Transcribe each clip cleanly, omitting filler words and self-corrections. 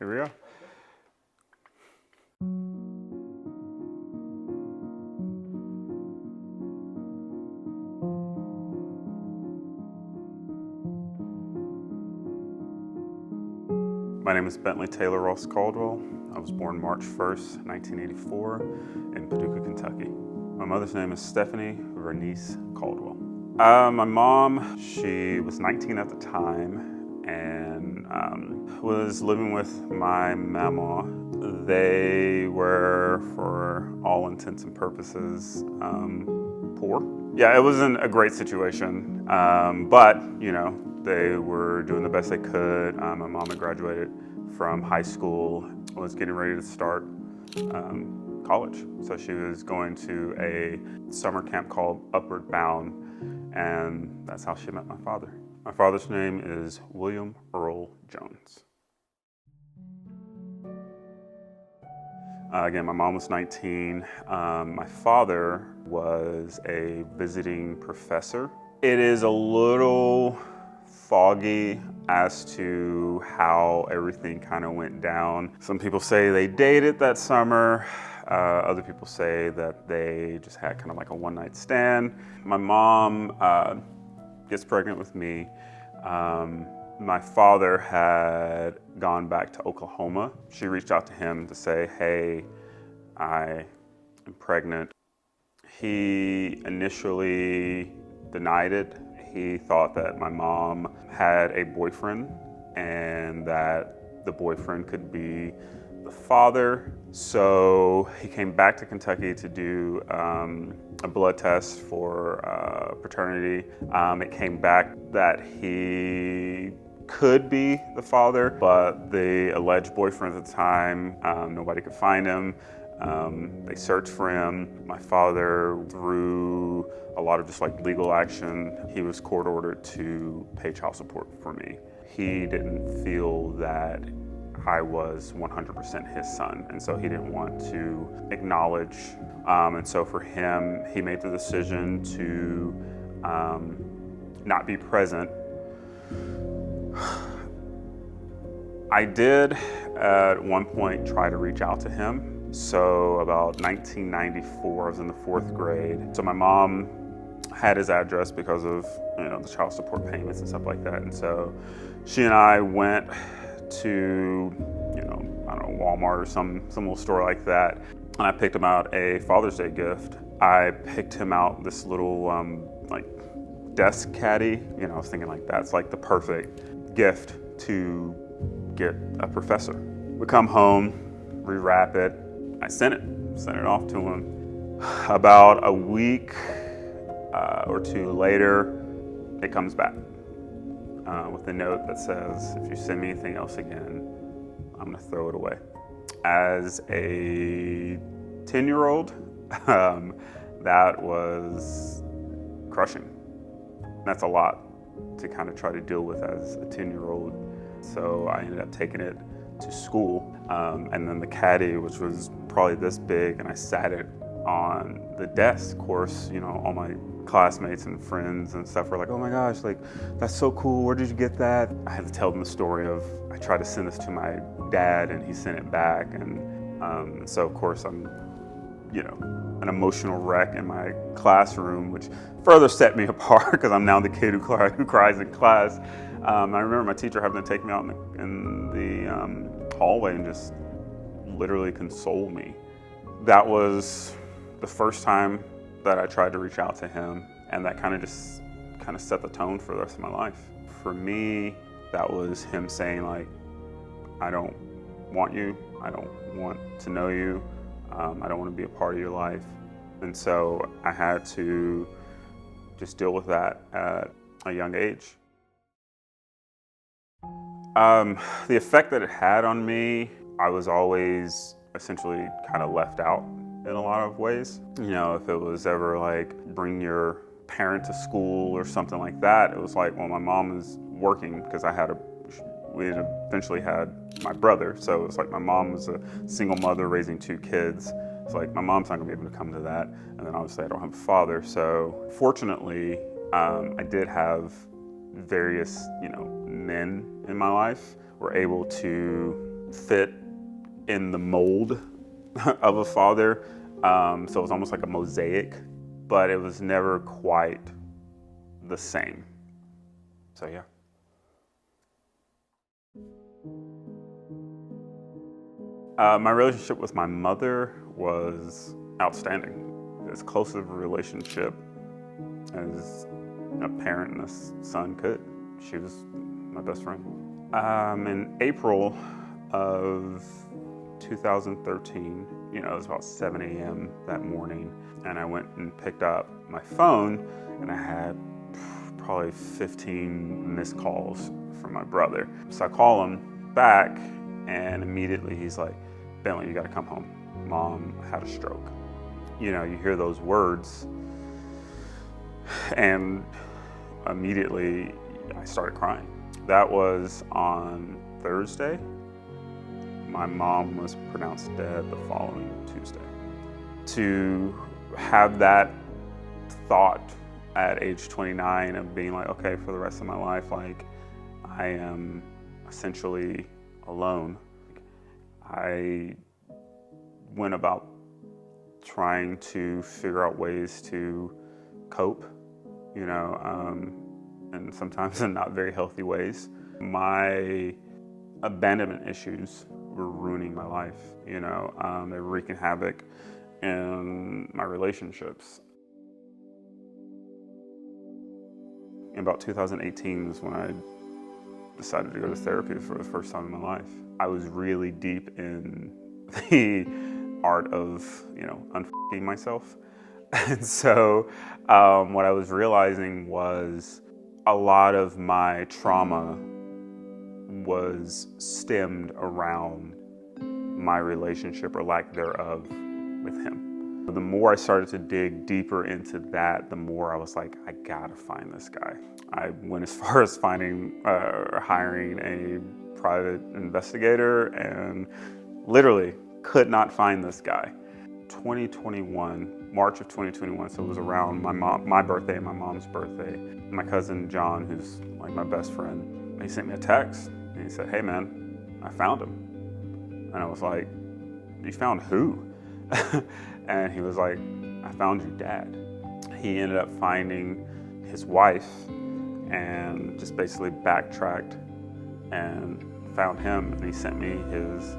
Here we go. My name is Bentley Taylor Ross Caldwell. I was born March 1st, 1984 in Paducah, Kentucky. My mother's name is Stephanie Vernice Caldwell. My mom, she was 19 at the time and was living with my mama. They were, for all intents and purposes, poor. Yeah, it wasn't a great situation, but you know, they were doing the best they could. My mom had graduated from high school, was getting ready to start college. So she was going to a summer camp called Upward Bound, and that's how she met my father. My father's name is William Earl Jones. Again, my mom was 19. My father was a visiting professor. It is a little foggy as to how everything kind of went down. Some people say they dated that summer. Other people say that they just had kind of like a one-night stand. My mom gets pregnant with me. My father had gone back to Oklahoma. She reached out to him to say, hey, I am pregnant. He initially denied it. He thought that my mom had a boyfriend and that the boyfriend could be the father. So he came back to Kentucky to do a blood test for paternity. It came back that he could be the father, but the alleged boyfriend at the time, nobody could find him. They searched for him. My father, through a lot of just like legal action, he was court ordered to pay child support for me. He didn't feel that I was 100% his son, and so he didn't want to acknowledge. And so for him, he made the decision to not be present. I did at one point try to reach out to him. So about 1994, I was in the 4th grade. So my mom had his address because of, you know, the child support payments and stuff like that. And so she and I went to, you know, I don't know, Walmart or some little store like that. And I picked him out a Father's Day gift. I picked him out this little like desk caddy. You know, I was thinking like that's like the perfect gift to get a professor. We come home, rewrap it. I sent it off to him. About a week or two later, it comes back with a note that says, if you send me anything else again, I'm gonna throw it away. As a 10-year-old, that was crushing. That's a lot to kind of try to deal with as a 10-year-old. So I ended up taking it to school, and then the caddy, which was probably this big, and I sat it on the desk. Of course, you know, all my classmates and friends and stuff were like, oh my gosh, like, that's so cool, where did you get that? I had to tell them the story of, I tried to send this to my dad and he sent it back, and so of course I'm, you know, an emotional wreck in my classroom, which further set me apart because I'm now the kid who cries in class. I remember my teacher having to take me out in the hallway and just literally console me. That was the first time that I tried to reach out to him, and that kind of set the tone for the rest of my life. For me, that was him saying, like, I don't want you, I don't want to know you, I don't want to be a part of your life. And so I had to just deal with that at a young age. The effect that it had on me, I was always essentially kind of left out in a lot of ways. You know, if it was ever like, bring your parent to school or something like that, it was like, well, my mom is working because we eventually had my brother. So it was like my mom was a single mother raising 2 kids. It's like, my mom's not gonna be able to come to that. And then obviously I don't have a father. So fortunately, I did have various, you know, men in my life were able to fit in the mold of a father. So it was almost like a mosaic, but it was never quite the same. So yeah. My relationship with my mother was outstanding. As close of a relationship as a parent and a son could. She was my best friend. In April of 2013, it was about 7 a.m. that morning, and I went and picked up my phone, and I had probably 15 missed calls from my brother. So I call him back, and immediately he's like, "Bentley, you gotta come home. Mom had a stroke." You hear those words, and immediately I started crying. That was on Thursday. My mom was pronounced dead the following Tuesday. To have that thought at age 29 of being like, okay, for the rest of my life, like, I am essentially alone. I went about trying to figure out ways to cope, and sometimes in not very healthy ways. My abandonment issues were ruining my life, they were wreaking havoc in my relationships. In about 2018 was when I decided to go to therapy for the first time in my life. I was really deep in the art of, unfucking myself. And so what I was realizing was a lot of my trauma was stemmed around my relationship or lack thereof with him. The more I started to dig deeper into that, the more I was like, I gotta find this guy. I went as far as hiring a private investigator, and literally could not find this guy. 2021, March of 2021, so it was around my birthday and my mom's birthday. My cousin John, who's like my best friend, he sent me a text and he said, "Hey man, I found him." And I was like, "You found who?" And he was like, "I found your dad." He ended up finding his wife and just basically backtracked and found him, and he sent me his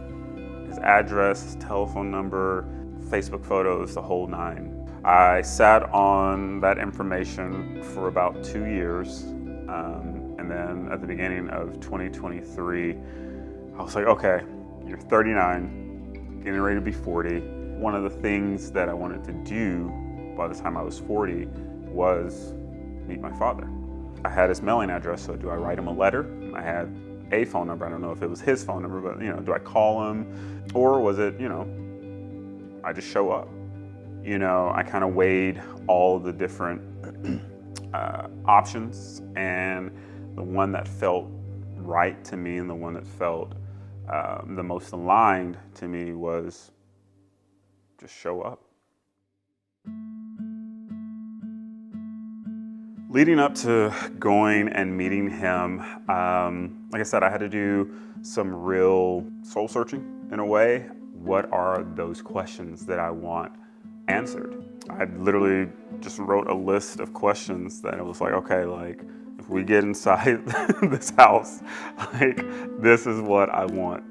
address, his telephone number, Facebook photos, the whole nine. I sat on that information for about 2 years, and then at the beginning of 2023, I was like, okay, you're 39, getting ready to be 40. One of the things that I wanted to do by the time I was 40 was meet my father. I had his mailing address, so do I write him a letter? I had a phone number. I don't know if it was his phone number, but do I call him? Or was it, I just show up? I kind of weighed all the different options, and the one that felt right to me and the one that felt the most aligned to me was just show up. Leading up to going and meeting him, like I said, I had to do some real soul searching in a way. What are those questions that I want answered? I literally just wrote a list of questions that it was like, okay, like if we get inside this house, like this is what I want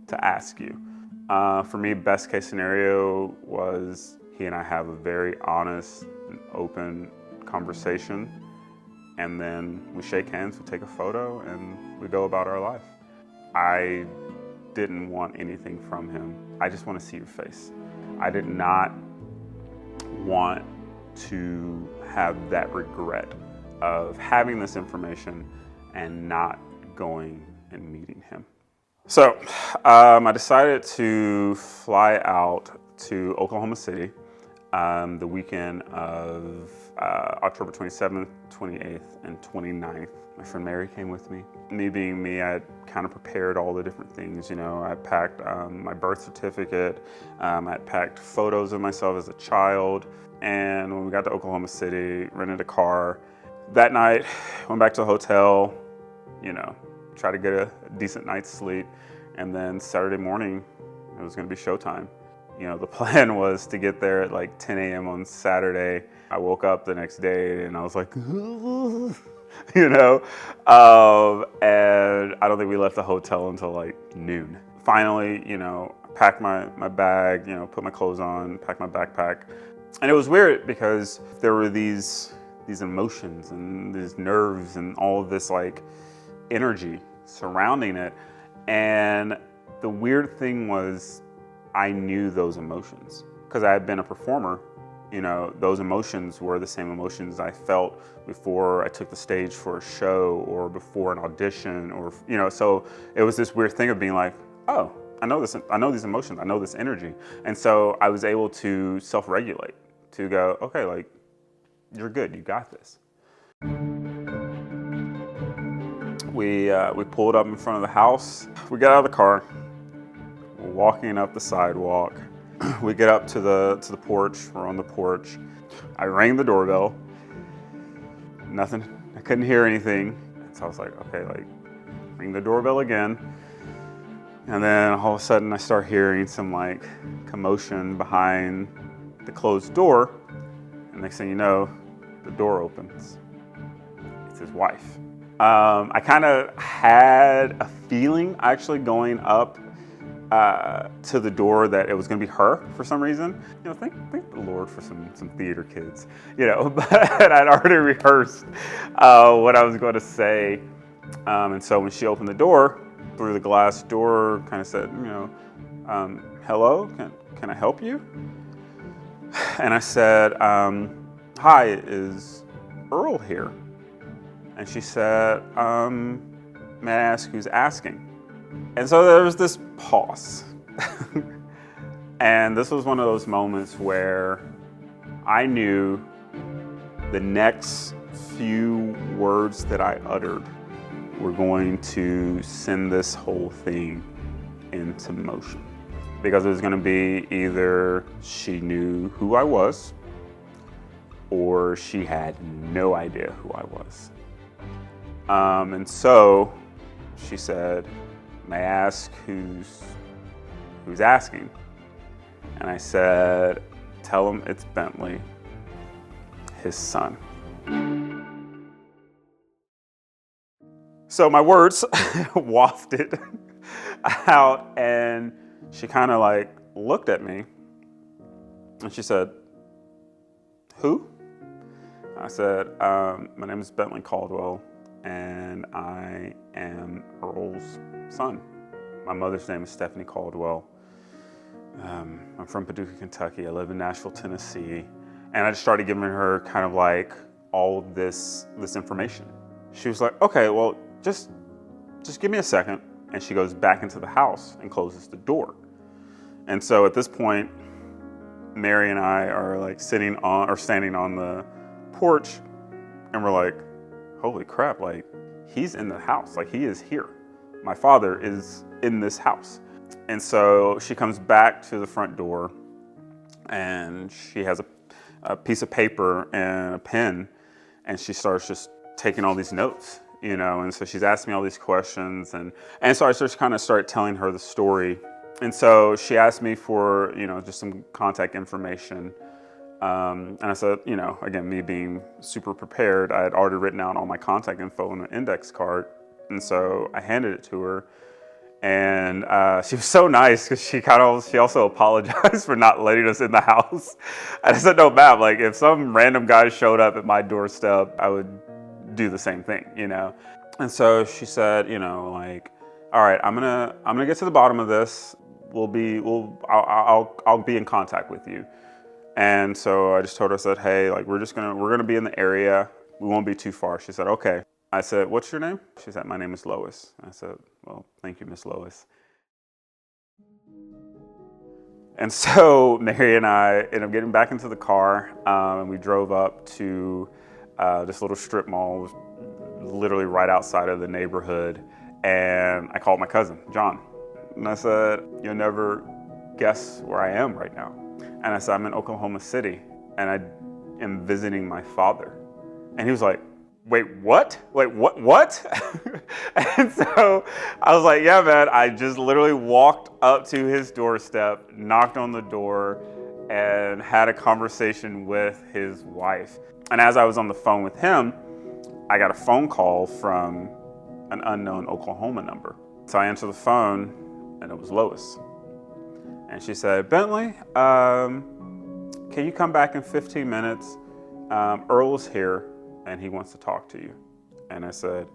to ask you. For me, best case scenario was he and I have a very honest and open conversation, and then we shake hands, we take a photo, and we go about our life. I didn't want anything from him. I just want to see your face. I did not want to have that regret of having this information and not going and meeting him. So I decided to fly out to Oklahoma City the weekend of October 27th, 28th, and 29th. My friend Mary came with me. Me being me, I had kind of prepared all the different things. I packed my birth certificate, I had packed photos of myself as a child, and when we got to Oklahoma City, rented a car. That night, went back to the hotel, tried to get a decent night's sleep, And then Saturday morning, it was gonna be showtime. You know, the plan was to get there at like 10 a.m. on Saturday. I woke up the next day and I was like, you know? And I don't think we left the hotel until like noon. Finally, you know, packed my bag, you know, put my clothes on, packed my backpack. And it was weird because there were these emotions and these nerves and all of this like energy surrounding it. And the weird thing was, I knew those emotions because I had been a performer. You know, those emotions were the same emotions I felt before I took the stage for a show or before an audition, or, you know, so it was this weird thing of being like, oh, I know these emotions, I know this energy. And so I was able to self-regulate, to go, okay, like, you're good, you got this. We pulled up in front of the house. We got out of the car, we're walking up the sidewalk. We get up to the porch, we're on the porch. I rang the doorbell, nothing, I couldn't hear anything. So I was like, okay, like, ring the doorbell again. And then all of a sudden I start hearing some like commotion behind the closed door. And next thing you know, the door opens. It's his wife. I kind of had a feeling actually going up to the door that it was going to be her for some reason. You know, thank the Lord for some theater kids, you know, but I'd already rehearsed what I was going to say. And so when she opened the door, through the glass door, kind of said, you know, hello, can I help you? And I said, hi, is Earl here? And she said, may I ask who's asking? And so there was this pause. And this was one of those moments where I knew the next few words that I uttered were going to send this whole thing into motion. Because it was going to be either she knew who I was or she had no idea who I was. And so she said, may I ask who's asking? And I said, tell him it's Bentley, his son. So my words wafted out, and she kind of like looked at me and she said, who? I said, my name is Bentley Caldwell and I am Earl's son. My mother's name is Stephanie Caldwell. I'm from Paducah, Kentucky. I live in Nashville, Tennessee. And I just started giving her kind of like all of this information. She was like, okay, well, just give me a second. And she goes back into the house and closes the door. And so at this point, Mary and I are like standing on the porch, and we're like, holy crap, like he's in the house, like he is here. My father is in this house. And so she comes back to the front door and she has a piece of paper and a pen, and she starts just taking all these notes, you know, and so she's asking me all these questions, and so I just kind of started telling her the story. And so she asked me for, you know, just some contact information. And I said, you know, again, me being super prepared, I had already written out all my contact info on an index card. And so I handed it to her. And she was so nice because she also apologized for not letting us in the house. And I said, no, ma'am, like if some random guy showed up at my doorstep, I would do the same thing, you know? And so she said, you know, like, all right, I'm gonna get to the bottom of this. I'll be in contact with you. And so I just told her, I said, hey, like we're gonna be in the area. We won't be too far. She said, okay. I said, what's your name? She said, my name is Lois. I said, well, thank you, Miss Lois. And so Mary and I ended up getting back into the car, and we drove up to this little strip mall, literally right outside of the neighborhood. And I called my cousin, John. And I said, you'll never guess where I am right now. And I said, I'm in Oklahoma City, and I am visiting my father. And he was like, wait, what? Wait, what? And so I was like, yeah, man, I just literally walked up to his doorstep, knocked on the door, and had a conversation with his wife. And as I was on the phone with him, I got a phone call from an unknown Oklahoma number. So I answered the phone, and it was Lois. And she said, Bentley, can you come back in 15 minutes? Earl is here, and he wants to talk to you. And I said,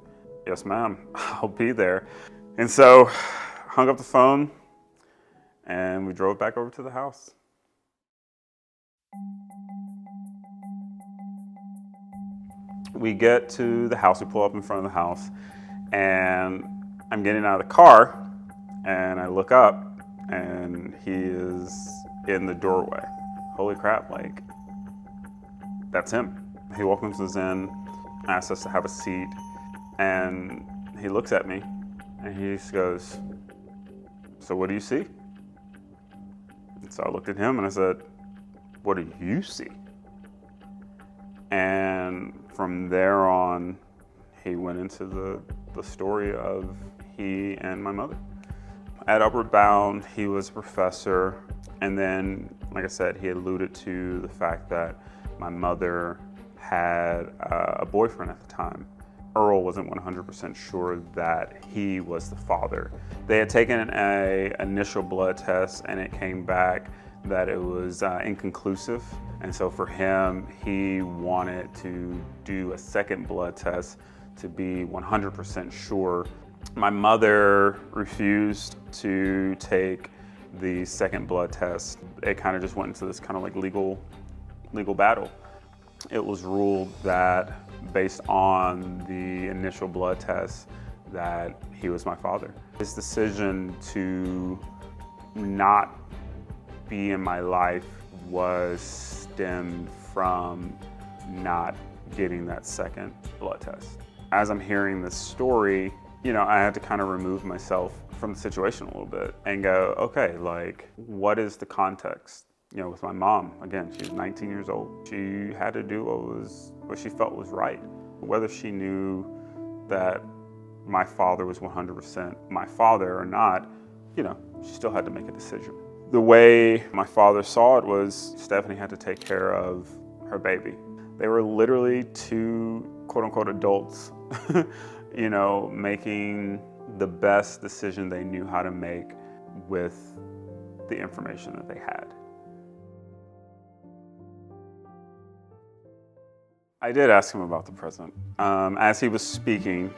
yes, ma'am, I'll be there. And so hung up the phone, and we drove back over to the house. We get to the house, we pull up in front of the house, and I'm getting out of the car, and I look up, and he is in the doorway. Holy crap, like, that's him. He welcomes us in, asks us to have a seat, and he looks at me, and he just goes, so what do you see? And so I looked at him, and I said, what do you see? And from there on, he went into the story of he and my mother. At Upward Bound, he was a professor, and then, like I said, he alluded to the fact that my mother had a boyfriend at the time. Earl wasn't 100% sure that he was the father. They had taken an initial blood test, and it came back that it was inconclusive. And so for him, he wanted to do a second blood test to be 100% sure. My mother refused to take the second blood test. It kind of just went into this kind of like legal battle. It was ruled that based on the initial blood test that he was my father. His decision to not be in my life was stemmed from not getting that second blood test. As I'm hearing this story, I had to kind of remove myself from the situation a little bit and go, okay, like, what is the context? With my mom, again, she's 19 years old. She had to do what she felt was right. Whether she knew that my father was 100% my father or not, she still had to make a decision. The way my father saw it was Stephanie had to take care of her baby. They were literally two quote unquote adults, making the best decision they knew how to make with the information that they had. I did ask him about the present. As he was speaking,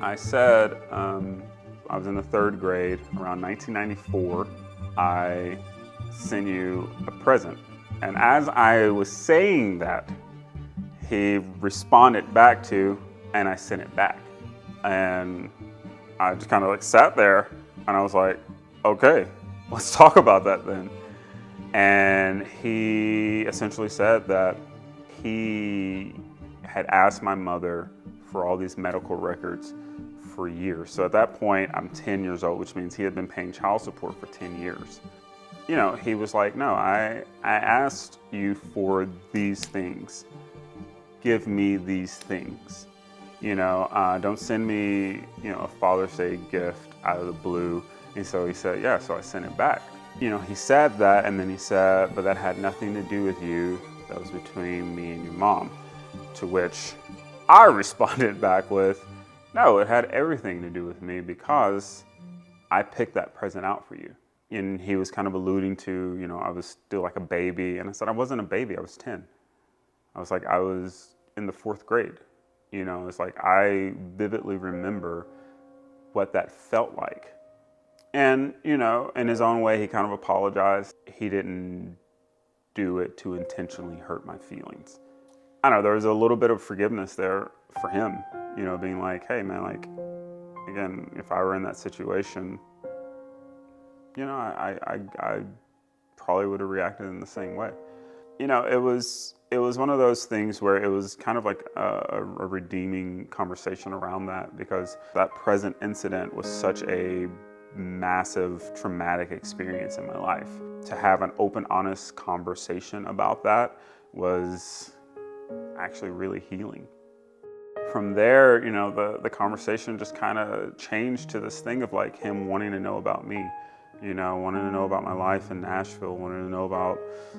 I said, I was in the 3rd grade, around 1994. I sent you a present. And as I was saying that, he responded back to, and I sent it back. And I just kind of like sat there, and I was like, okay, let's talk about that then. And he essentially said that he had asked my mother for all these medical records for years. So at that point, I'm 10 years old, which means he had been paying child support for 10 years. He was like, no, I asked you for these things. Give me these things. Don't send me, a Father's Day gift out of the blue. And so he said, yeah, so I sent it back. He said that, and then he said, but that had nothing to do with you. That was between me and your mom. To which I responded back with, no, it had everything to do with me because I picked that present out for you. And he was kind of alluding to, I was still like a baby. And I said, I wasn't a baby, I was 10. I was in the 4th grade. It's like I vividly remember what that felt like. And, in his own way, he kind of apologized. He didn't do it to intentionally hurt my feelings. I don't know, there was a little bit of forgiveness there for him, being like, hey man, like, again, if I were in that situation, I probably would have reacted in the same way. It was one of those things where it was kind of like a redeeming conversation around that, because that present incident was such a massive traumatic experience in my life. To have an open, honest conversation about that was actually really healing. from there, you know, the conversation just kind of changed to this thing of like him wanting to know about me, you know, wanting to know about my life in Nashville, wanting to know about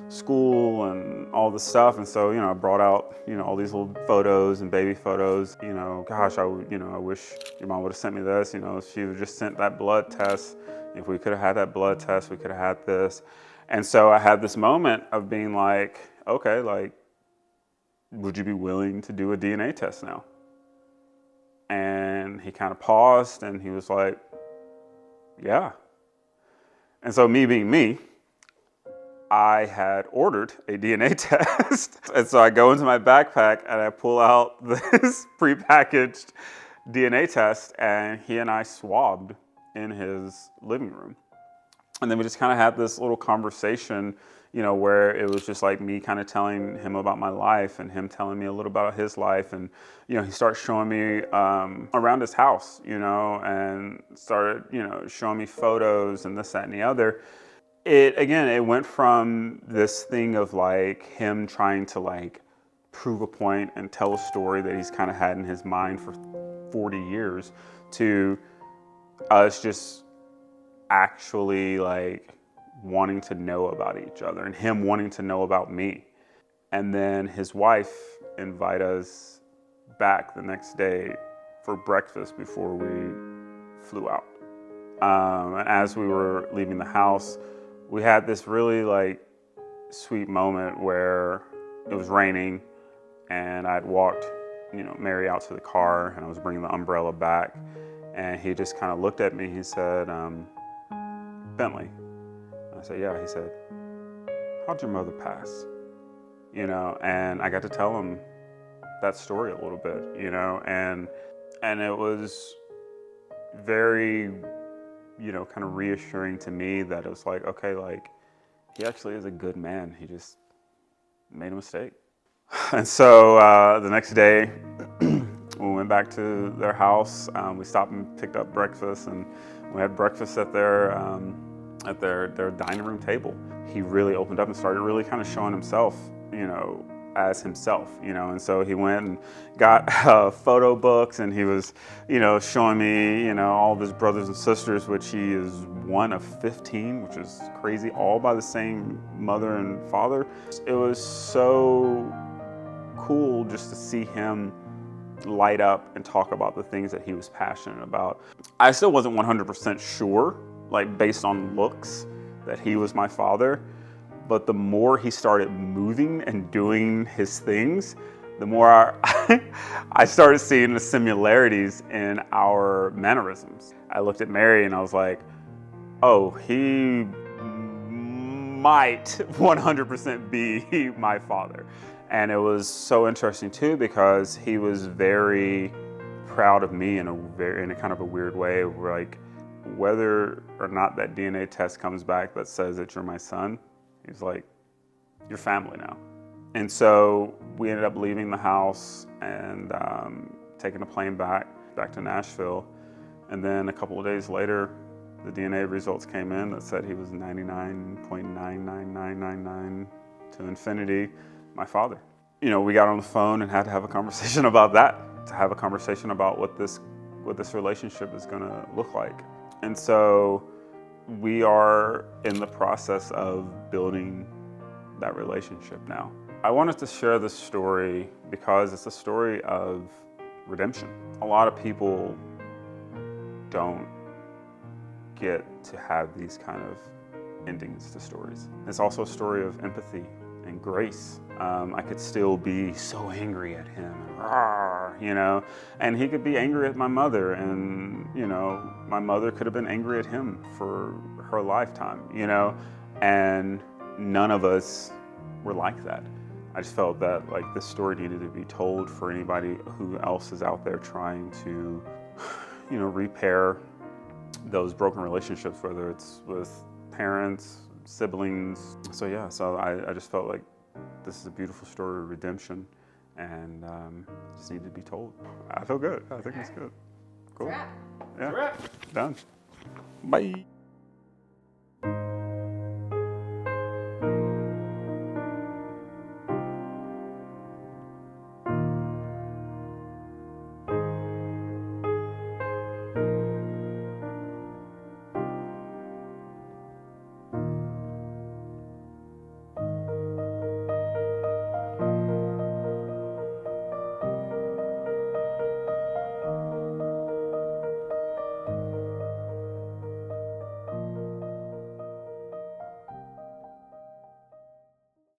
school and all this stuff. And so, you know, I brought out, you know, all these little photos and baby photos. You know, gosh, I wish your mom would have sent me this. You know, if she would just sent that blood test, if we could have had that blood test, we could have had this. And so I had this moment of being like, okay, like, would you be willing to do a DNA test now? And he kind of paused and he was like, yeah. And so me being me, I had ordered a DNA test. And so I go into my backpack and I pull out this prepackaged DNA test, and he and I swabbed in his living room. And then we just kind of had this little conversation, you know, where it was just like me kind of telling him about my life and him telling me a little about his life. And, you know, he started showing me around his house, you know, and started, you know, showing me photos and this, that, and the other. It went from this thing of like him trying to like prove a point and tell a story that he's kind of had in his mind for 40 years to us just actually like wanting to know about each other and him wanting to know about me. And then his wife invited us back the next day for breakfast before we flew out. And as we were leaving the house, we had this really like sweet moment where it was raining and I'd walked, you know, Mary out to the car and I was bringing the umbrella back, and he just kind of looked at me. He said, Bentley. I said, yeah. He said, how'd your mother pass? You know, and I got to tell him that story a little bit, you know, and it was very, you know, kind of reassuring to me that it was like, okay, like he actually is a good man. He just made a mistake. And so the next day we went back to their house. We stopped and picked up breakfast, and we had breakfast at their dining room table. He really opened up and started really kind of showing himself, you know, as himself, you know. And so he went and got photo books, and he was, you know, showing me, you know, all of his brothers and sisters, which he is one of 15, which is crazy, all by the same mother and father. It was so cool just to see him light up and talk about the things that he was passionate about. I still wasn't 100% sure, like based on looks, that he was my father. But the more he started moving and doing his things, the more I started seeing the similarities in our mannerisms. I looked at Mary and I was like, oh, he might 100% be my father. And it was so interesting too, because he was very proud of me in a kind of a weird way, like whether or not that DNA test comes back that says that you're my son, he's like, you're family now. And so we ended up leaving the house and taking a plane back to Nashville. And then a couple of days later, the DNA results came in that said he was 99.99999 to infinity, my father. You know, we got on the phone and had to have a conversation about that, to have a conversation about what this relationship is gonna look like. And so we are in the process of building that relationship now. I wanted to share this story because it's a story of redemption. A lot of people don't get to have these kind of endings to stories. It's also a story of empathy and grace. I could still be so angry at him, you know, and he could be angry at my mother, and, you know, my mother could have been angry at him for her lifetime, you know, and none of us were like that. I just felt that like this story needed to be told for anybody who else is out there trying to, you know, repair those broken relationships, whether it's with parents, siblings. So yeah, so I just felt like this is a beautiful story of redemption, and just needed to be told. I feel good. I think it's good. Cool. Yeah. Done. Bye.